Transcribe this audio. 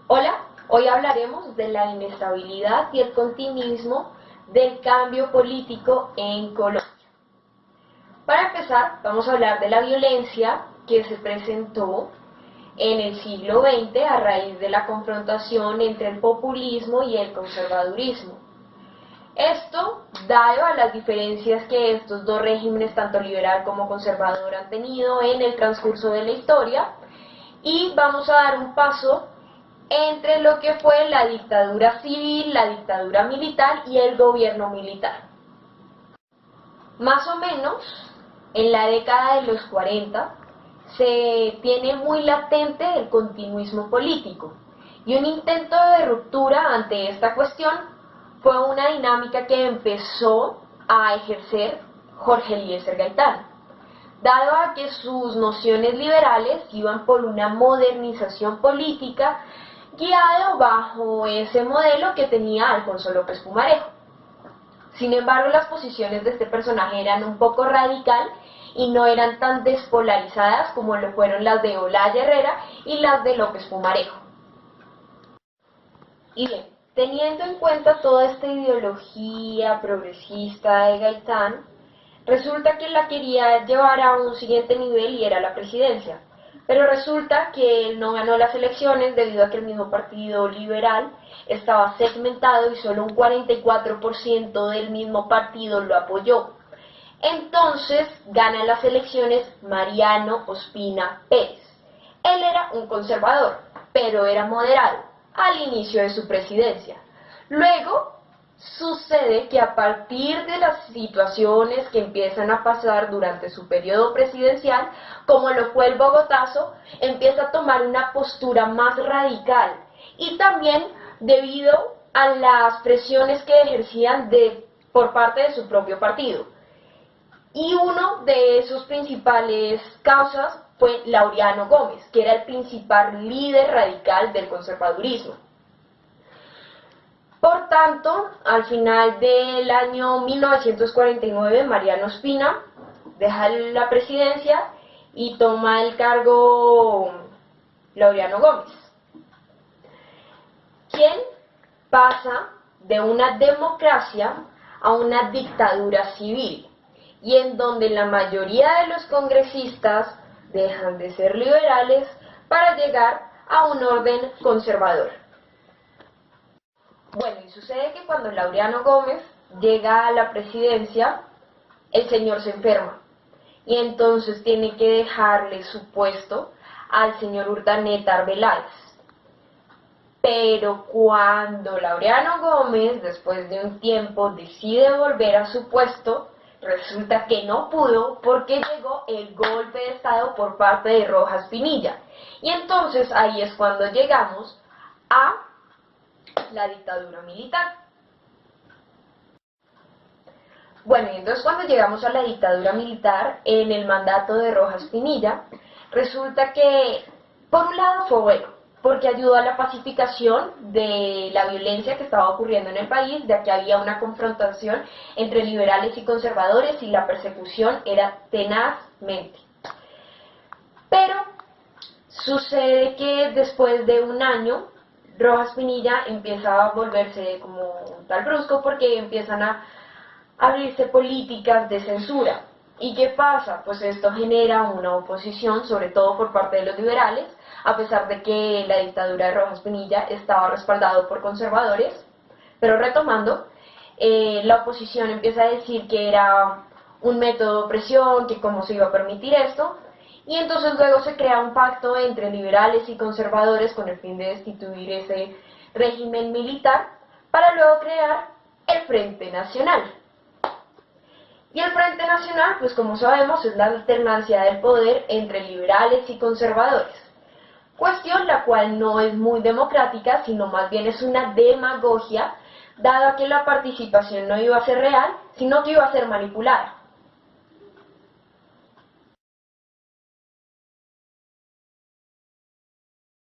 Hola, hoy hablaremos de la inestabilidad y el continuismo del cambio político en Colombia. Para empezar, vamos a hablar de la violencia que se presentó en el siglo XX a raíz de la confrontación entre el populismo y el conservadurismo. Esto, dado a las diferencias que estos dos regímenes, tanto liberal como conservador, han tenido en el transcurso de la historia, y vamos a dar un paso entre lo que fue la dictadura civil, la dictadura militar y el gobierno militar. Más o menos en la década de los 40 se tiene muy latente el continuismo político, y un intento de ruptura ante esta cuestión fue una dinámica que empezó a ejercer Jorge Eliezer Gaitán, dado a que sus nociones liberales iban por una modernización política guiado bajo ese modelo que tenía Alfonso López Pumarejo. Sin embargo, las posiciones de este personaje eran un poco radical y no eran tan despolarizadas como lo fueron las de Olaya Herrera y las de López Pumarejo. Y bien, teniendo en cuenta toda esta ideología progresista de Gaitán, resulta que la quería llevar a un siguiente nivel y era la presidencia. Pero resulta que él no ganó las elecciones debido a que el mismo partido liberal estaba segmentado y solo un 44% del mismo partido lo apoyó. Entonces gana las elecciones Mariano Ospina Pérez. Él era un conservador, pero era moderado al inicio de su presidencia. Luego sucede que a partir de las situaciones que empiezan a pasar durante su periodo presidencial, como lo fue el Bogotazo, empieza a tomar una postura más radical, y también debido a las presiones que ejercían por parte de su propio partido. Y uno de sus principales causas fue Laureano Gómez, que era el principal líder radical del conservadurismo. Por tanto, al final del año 1949, Mariano Ospina deja la presidencia y toma el cargo Laureano Gómez, quien pasa de una democracia a una dictadura civil, y en donde la mayoría de los congresistas dejan de ser liberales para llegar a un orden conservador. Bueno, y sucede que cuando Laureano Gómez llega a la presidencia, el señor se enferma, y entonces tiene que dejarle su puesto al señor Urdaneta Arbeláez. Pero cuando Laureano Gómez, después de un tiempo, decide volver a su puesto, resulta que no pudo porque llegó el golpe de Estado por parte de Rojas Pinilla. Y entonces ahí es cuando llegamos a la dictadura militar. Bueno, y entonces cuando llegamos a la dictadura militar, en el mandato de Rojas Pinilla, resulta que, por un lado, fue bueno, porque ayudó a la pacificación de la violencia que estaba ocurriendo en el país, ya que había una confrontación entre liberales y conservadores y la persecución era tenazmente. Pero sucede que después de un año, Rojas Pinilla empieza a volverse como un tal brusco, porque empiezan a abrirse políticas de censura. ¿Y qué pasa? Pues esto genera una oposición, sobre todo por parte de los liberales, a pesar de que la dictadura de Rojas Pinilla estaba respaldado por conservadores. Pero retomando, la oposición empieza a decir que era un método de opresión, que cómo se iba a permitir esto, y entonces luego se crea un pacto entre liberales y conservadores con el fin de destituir ese régimen militar, para luego crear el Frente Nacional. Y el Frente Nacional, pues como sabemos, es la alternancia del poder entre liberales y conservadores. Cuestión la cual no es muy democrática, sino más bien es una demagogia, dado que la participación no iba a ser real, sino que iba a ser manipulada.